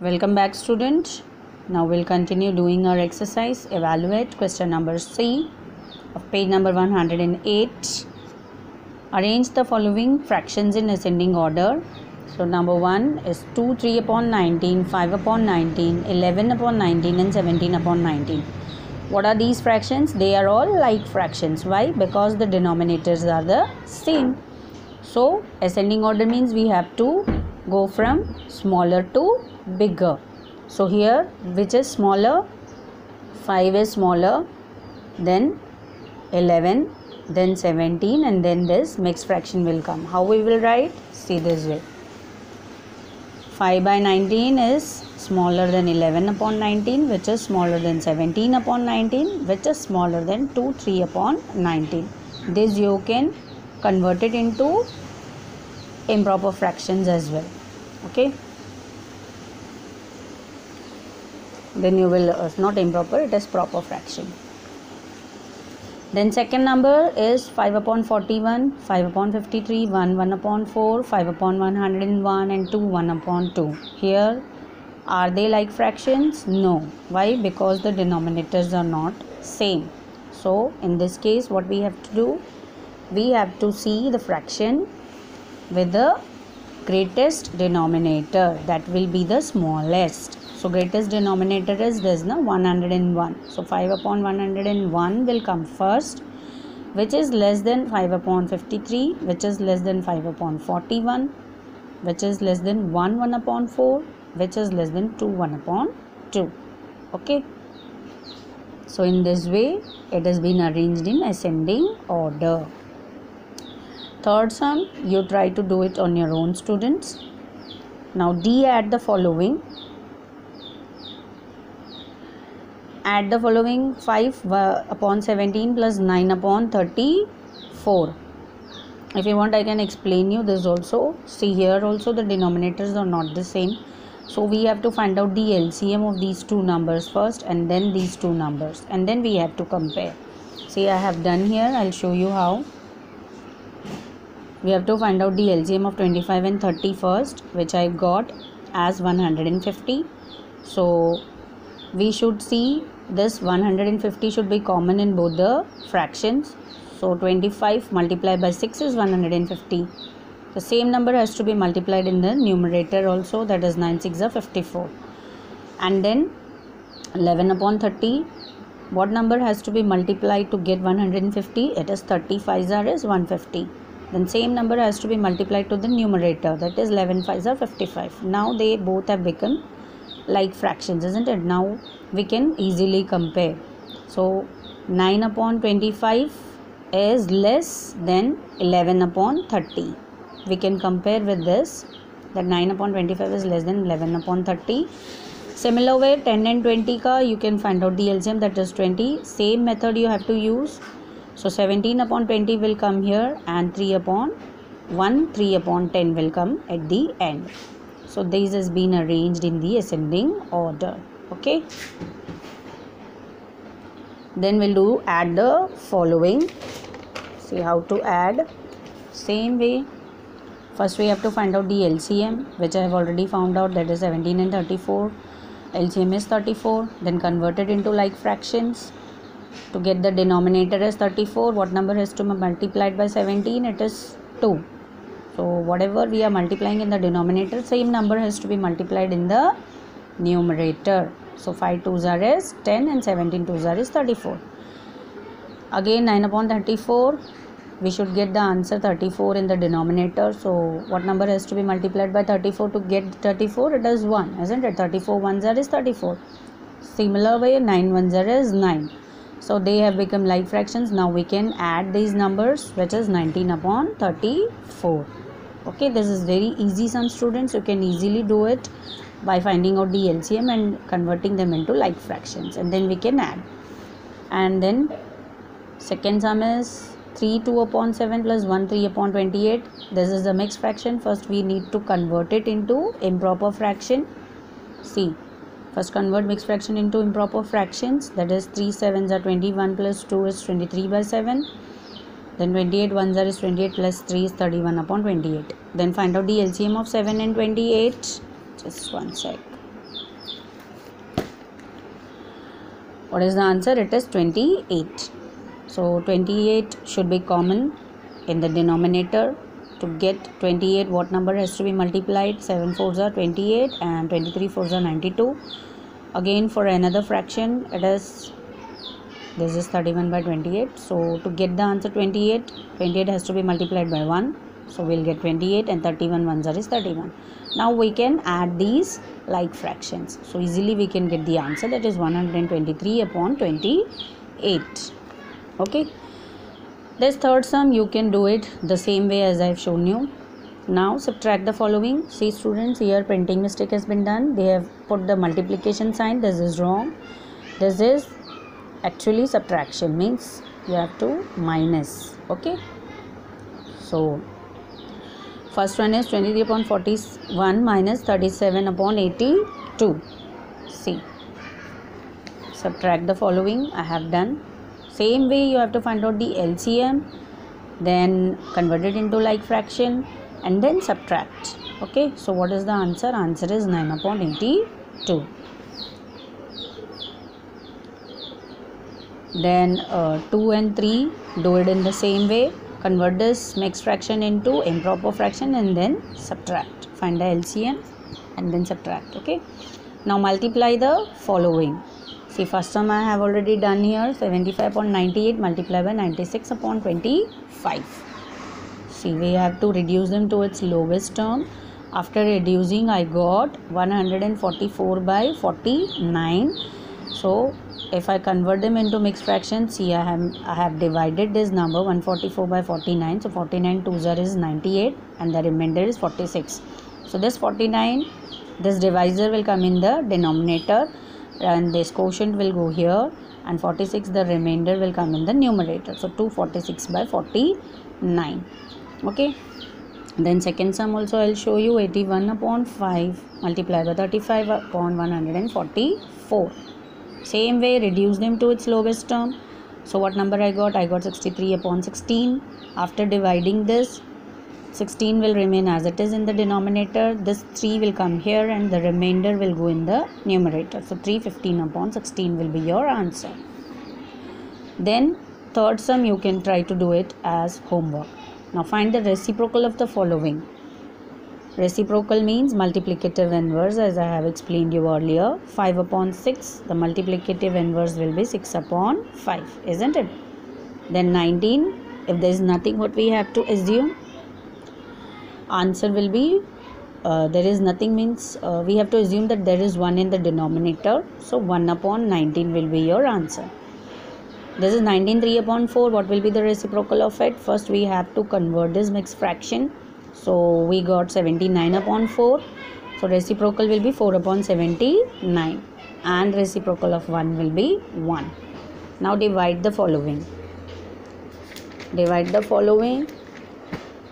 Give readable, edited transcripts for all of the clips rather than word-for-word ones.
Welcome back, student. Now we'll continue doing our exercise. Evaluate question number C of page number 108. Arrange the following fractions in ascending order. So number 1 is 2 3 upon 19, 5 upon 19, 11 upon 19 and 17 upon 19. What are these fractions? They are all like fractions. Why? Because the denominators are the same. So ascending order means we have to go from smaller to bigger. So here, which is smaller? 5 is smaller, then 11, then 17, and then this mixed fraction will come. How we will write? See this way. 5 by 19 is smaller than 11 upon 19, which is smaller than 17 upon 19, which is smaller than 2 3 upon 19. This you can convert it into improper fractions as well. Okay, then you will not improper, it is proper fraction. Then second number is 5 upon 41, 5 upon 53, 1 upon 4, 5 upon 101 and 2 1 upon 2. Here are they like fractions? No. Why? Because the denominators are not same. So in this case what we have to do, we have to see the fraction with the greatest denominator, that will be the smallest. So greatest denominator is this, 101. So 5 upon 101 will come first, which is less than 5 upon 53, which is less than 5 upon 41, which is less than 1 upon 4, which is less than 2 1 upon 2. Okay, so in this way it has been arranged in ascending order. Third sum, you try to do it on your own, students. Now D, add the following. Add the following: 5 upon 17 plus 9 upon 34. If you want, I can explain you this also. See, here also the denominators are not the same. So we have to find out the LCM of these two numbers first and then these two numbers, and then we have to compare. See, I have done here. I'll show you how. We have to find out the LCM of 25 and 30 first, which I got as 150. So we should see this 150 should be common in both the fractions. So 25 multiplied by 6 is 150. The same number has to be multiplied in the numerator also, that is 9 6 are 54. And then 11 upon 30, what number has to be multiplied to get 150? It is 35 is 150. Then same number has to be multiplied to the numerator, that is 11 5 are 55. Now they both have become like fractions, isn't it? Now we can easily compare. So 9 upon 25 is less than 11 upon 30. We can compare with this, that 9 upon 25 is less than 11 upon 30. Similar way, 10 and 20 ka you can find out the LCM, that is 20. Same method you have to use. So 17 upon 20 will come here, and 3 upon 10 will come at the end. So this has been arranged in the ascending order. Okay, then we'll do add the following. See how to add. Same way, first we have to find out the LCM, which I have already found out, that is 17 and 34. LCM is 34. Then convert it into like fractions. To get the denominator as 34, what number has to be multiplied by 17? It is 2. So whatever we are multiplying in the denominator, same number has to be multiplied in the numerator. So 5 2s are is 10 and 17 2s are is 34. Again 9 upon 34, we should get the answer 34 in the denominator. So what number has to be multiplied by 34 to get 34? It is 1, isn't it? 34 1s are is 34. Similar way, 9 1s are is 9. So they have become like fractions. Now we can add these numbers, which is 19 upon 34. Okay, this is very easy, some students. You can easily do it by finding out the LCM and converting them into like fractions, and then we can add. And then second sum is 3 2 upon 7 plus 1 3 upon 28. This is the mixed fraction. First we need to convert it into improper fraction. See, first convert mixed fraction into improper fractions, that is 3 7s are 21 plus 2 is 23 by 7. Then 28 1s are is 28 plus 3 is 31 upon 28. Then find out the LCM of 7 and 28. Just one sec. What is the answer? It is 28. So 28 should be common in the denominator. To get 28, what number has to be multiplied? 7 4s are 28 and 23 4s are 92. Again, for another fraction, it is, this is 31 by 28. So to get the answer 28, 28 has to be multiplied by 1. So we'll get 28 and 31 ones are is 31. Now we can add these like fractions. So easily we can get the answer, that is 123 upon 28. Okay. This third sum you can do it the same way as I have shown you. Now subtract the following. See students, here printing mistake has been done. They have put the multiplication sign. This is wrong. This is actually subtraction, means you have to minus. Okay. So first one is 23 upon 41 minus 37 upon 82. See, subtract the following. I have done. Same way you have to find out the LCM, then convert it into like fraction and then subtract. Okay, so what is the answer? Answer is 9 upon 82. Then 2 and 3, do it in the same way. Convert this mixed fraction into improper fraction and then subtract. Find the LCM and then subtract. Okay, now multiply the following. See, first term I have already done here. 75 upon 98 multiplied by 96 upon 25. See, we have to reduce them to its lowest term. After reducing, I got 144 by 49. So if I convert them into mixed fractions, see, I have divided this number 144 by 49. So 49 2s is 98 and the remainder is 46. So this 49, this divisor will come in the denominator and this quotient will go here, and 46, the remainder will come in the numerator. So 246 by 49. Okay. Then second sum also I will show you. 81 upon 5 multiplied by 35 upon 144. Same way, reduce them to its lowest term. So what number I got? I got 63 upon 16. After dividing this, 16 will remain as it is in the denominator. This 3 will come here and the remainder will go in the numerator. So 315 upon 16 will be your answer. Then third sum you can try to do it as homework. Now find the reciprocal of the following. Reciprocal means multiplicative inverse, as I have explained you earlier. 5 upon 6, the multiplicative inverse will be 6 upon 5, isn't it? Then 19, if there is nothing, what we have to assume? Answer will be, there is nothing means we have to assume that there is 1 in the denominator. So 1 upon 19 will be your answer. This is 19 3 upon 4. What will be the reciprocal of it? First we have to convert this mixed fraction. So we got 79 upon 4. So reciprocal will be 4 upon 79 and reciprocal of 1 will be 1. Now divide the following. Divide the following.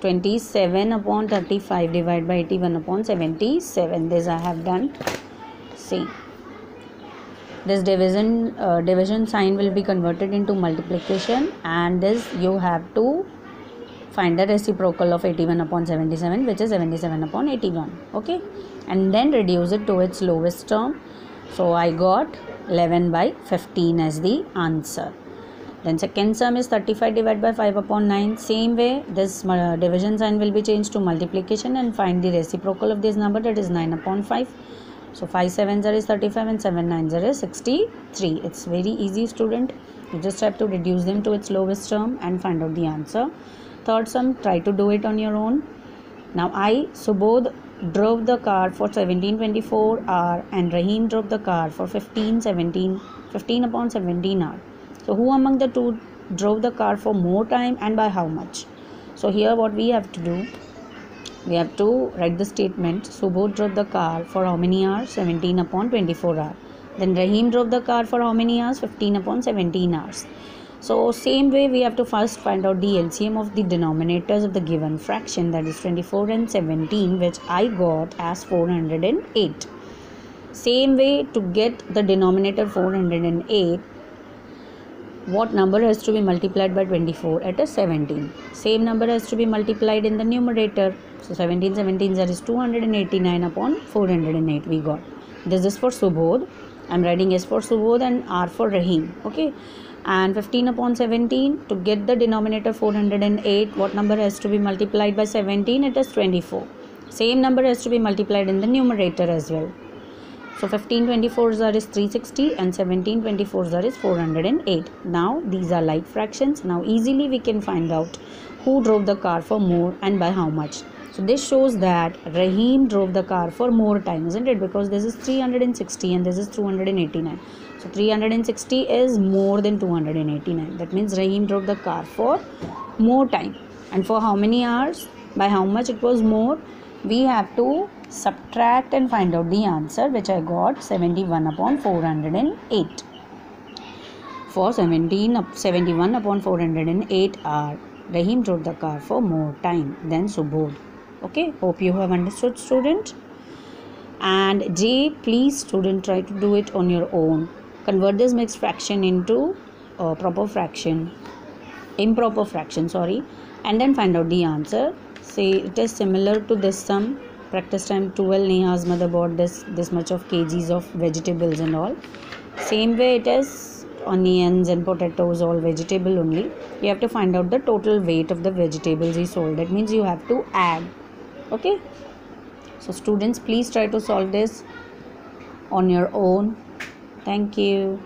27 upon 35 divided by 81 upon 77. This I have done. See, this division sign will be converted into multiplication, and this you have to find the reciprocal of 81 upon 77, which is 77 upon 81. Okay, and then reduce it to its lowest term. So I got 11 by 15 as the answer. Then second sum is 35 divided by 5 upon 9. Same way, this division sign will be changed to multiplication and find the reciprocal of this number, that is 9 upon 5. So 5 7s is 35 and 7 9s is 63. It's very easy, student. You just have to reduce them to its lowest term and find out the answer. Third sum, try to do it on your own. Now Subodh drove the car for 1724 hour and Rahim drove the car for 15 upon 17 hour. So who among the two drove the car for more time and by how much? So here what we have to do, we have to write the statement. Subodh drove the car for how many hours? 17 upon 24 hours. Then Rahim drove the car for how many hours? 15 upon 17 hours. So same way we have to first find out the LCM of the denominators of the given fraction, that is 24 and 17, which I got as 408. Same way, to get the denominator 408, what number has to be multiplied by 24? It is 17. Same number has to be multiplied in the numerator. So 17 is 289 upon 408 we got. This is for Subodh. I'm writing S for Subodh and R for Rahim. Okay, and 15 upon 17, to get the denominator 408, what number has to be multiplied by 17? It is 24. Same number has to be multiplied in the numerator as well. So 15 24s are is 360 and 17 24s are is 408. Now these are like fractions. Now easily we can find out who drove the car for more and by how much. So this shows that Rahim drove the car for more time, isn't it? Because this is 360 and this is 289. So 360 is more than 289. That means Rahim drove the car for more time. And for how many hours? By how much it was more? We have to subtract and find out the answer, which I got 71 upon 408. For 71 upon 408 hour, Rahim drove the car for more time than Subodh. Okay, hope you have understood, student. And J, please student, try to do it on your own. Convert this mixed fraction into improper fraction, and then find out the answer. Say it is similar to this sum. Practice time 12. Neha's mother bought this much of kgs of vegetables and all. Same way it is onions and potatoes, all vegetable only. You have to find out the total weight of the vegetables he sold. That means you have to add. Okay. So students, please try to solve this on your own. Thank you.